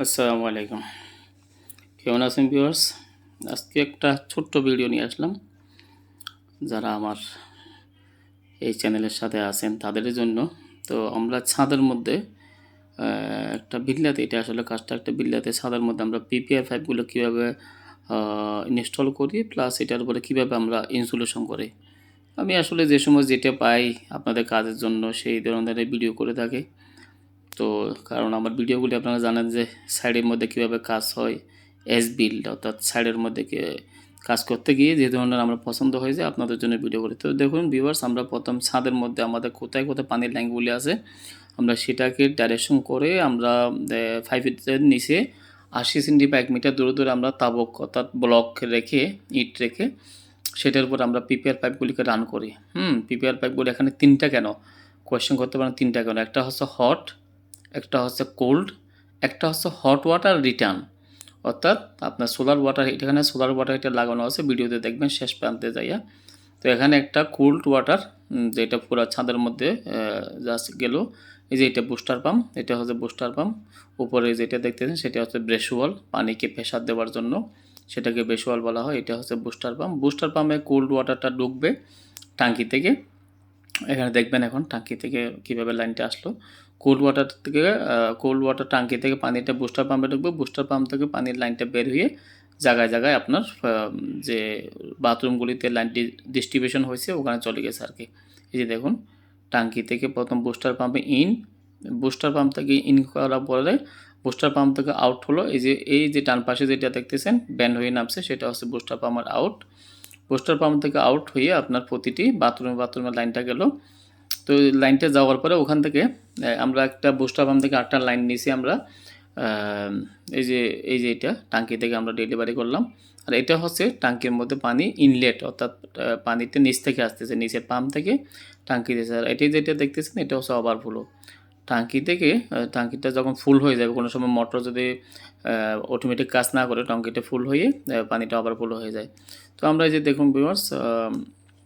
আসসালামু আলাইকুম। কেমন আছেন ভিউয়ার্স? আজকে একটা ছোট্ট ভিডিও নিয়ে আসলাম। যারা আমার এই চ্যানেলের সাথে আছেন তাদের জন্য। তো আমরা ছাদের মধ্যে একটা বিল্লাতে, এটা আসলে কাজটা একটা বিল্লাতে ছাদের মধ্যে আমরা পিপিআর পাইপগুলো কীভাবে ইনস্টল করি, প্লাস এটার উপরে কীভাবে আমরা ইনসুলেশন করি। আমি আসলে যে সময় যেটা পাই আপনাদের কাজের জন্য সেই ধরনের ভিডিও করে থাকি। তো কারণ আমার ভিডিওগুলি আপনারা জানেন যে সাইডের মধ্যে কীভাবে কাজ হয়, এস বিল্ড অর্থাৎ সাইডের মধ্যে কাজ করতে গিয়ে যে ধরনের আমরা পছন্দ হয়ে যায় আপনাদের জন্য ভিডিও করি। তো দেখুন ভিউয়ার্স, আমরা প্রথম ছাদের মধ্যে আমাদের কোথায় কোথায় পানির লাইনগুলি আছে আমরা সেটাকে ডাইরেকশন করে আমরা 5 ফিটের নিচে 80 সেন্টি বা 1 মিটার দূরে দূরে আমরা তাবক অর্থাৎ ব্লক রেখে, ইট রেখে সেটার উপর আমরা পিপিআর পাইপগুলিকে রান করি। পিপিআর পাইপগুলি এখানে 3টা কেন কোয়েশ্চেন করতে পারেন, 3টা কেন? একটা হচ্ছে হট, একটা হচ্ছে কোল্ড, একটা হচ্ছে হট ওয়াটার রিটার্ন। অর্থাৎ আপনার সোলার ওয়াটার, এখানে সোলার ওয়াটার হিটার লাগানো আছে, ভিডিওতে দেখবেন শেষ প্রান্তে যাইয়া। তো এখানে একটা কোল্ড ওয়াটার, যেটা পুরো ছাদের মধ্যে জাস্ট গেল। এই যে এটা বুস্টার পাম্প, এটা হচ্ছে বুস্টার পাম্প। উপরে যেটা দেখতেছেন সেটা হচ্ছে ব্রেশওয়াল, পানিকে প্রেসার দেওয়ার জন্য সেটাকে ব্রেশওয়াল বলা হয়। এটা হচ্ছে বুস্টার পাম্প। বুস্টার পাম্পে কোল্ড ওয়াটারটা ঢুকবে টাঙ্কি থেকে। এখানে দেখবেন এখন টাঙ্কি থেকে কীভাবে লাইনটা আসলো। কোল্ড ওয়াটার থেকে কোল্ড ওয়াটার টাঙ্কি থেকে পানিটা বুস্টার পাম্পে ঢুকবে। বুস্টার পাম্প থেকে পানির লাইনটা বের হয়ে জায়গায় জায়গায় আপনার যে বাথরুমগুলিতে লাইনটি ডিস্ট্রিবিউশন হয়েছে ওখানে চলে গেছে আর কি। এই যে দেখুন, টাঙ্কি থেকে প্রথম বুস্টার পাম্পে বুস্টার পাম্প থেকে ইন করার পরে বুস্টার পাম্প থেকে আউট হলো। এই যে ডান পাশে যেটা দেখতেছেন ব্যান্ড হয়ে নামছে সেটা হচ্ছে বুস্টার পাম্পের আউট। বুস্টার পাম্প থেকে আউট হয়ে আপনার প্রতিটি বাথরুমের লাইনটা গেল। তো লাইনটা যাওয়ার পরে ওখান থেকে আমরা একটা বুস্টার পাম্প থেকে আরেকটা লাইন নিয়েছি আমরা, এই যে এটা টাঙ্কি থেকে আমরা ডেলিভারি করলাম। আর এটা হচ্ছে টাঙ্কির মধ্যে পানি ইনলেট, অর্থাৎ পানিতে নিচ থেকে আসতেছে, নিচের পাম্প থেকে টাঙ্কিতে। আর এটি যেটা দেখতেছেন এটা হচ্ছে ওভারফ্লো। টাঙ্কি থেকে টাঙ্কিটা যখন ফুল হয়ে যাবে, কোনো সময় মোটর যদি অটোমেটিক কাজ না করে টাঙ্কিটা ফুল হয়ে পানিটা ওভারফ্লো হয়ে যায়। তো আমরা এই যে দেখুন ভিউয়ার্স,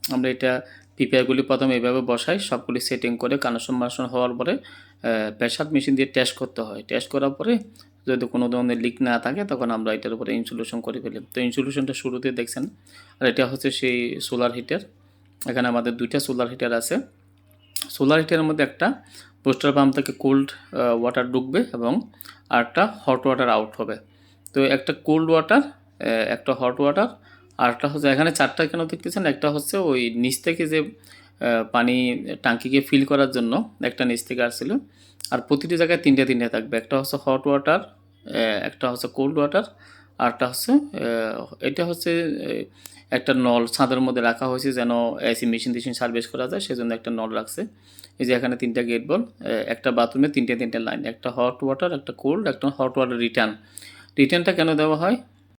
আমরা এটা পিপিআরগুলি প্রথমে এইভাবে বসাই, সবগুলি সেটিং করে কানেকশন হওয়ার পরে প্রেসার মেশিন দিয়ে টেস্ট করতে হয়। টেস্ট করার পরে যদি কোনো ধরনের লিক না থাকে তখন আমরা এটার উপরে ইনসুলেশন করে ফেলি। তো ইনসুলেশনটা শুরুতে দেখছেন। আর এটা হচ্ছে সেই সোলার হিটার। এখানে আমাদের 2টা সোলার হিটার আছে। সোলার হিটারের মধ্যে একটা বুস্টার পাম্প থেকে কোল্ড ওয়াটার ঢুকবে এবং আরেকটা হট ওয়াটার আউট হবে। তো একটা কোল্ড ওয়াটার, একটা হট ওয়াটার, আরেকটা হচ্ছে এখানে 4টা কেন দেখতেছেন, একটা হচ্ছে ওই নিচ থেকে যে পানি টাঙ্কিকে ফিল করার জন্য একটা নিচ থেকে আসছিল। আর প্রতিটি জায়গায় 3টে থাকবে। একটা হচ্ছে হট ওয়াটার, একটা হচ্ছে কোল্ড ওয়াটার, আরেকটা হচ্ছে এটা হচ্ছে একটা নল ছাদের মধ্যে রাখা হয়েছে যেন এসি মেশিন সার্ভিস করা যায়, সেজন্য একটা নল রাখছে। এই যে এখানে 3টা গেট বল, একটা বাথরুমে 3টে লাইন, একটা হট ওয়াটার, একটা কোল্ড, একটা হট ওয়াটার রিটার্নটা কেন দেওয়া হয়?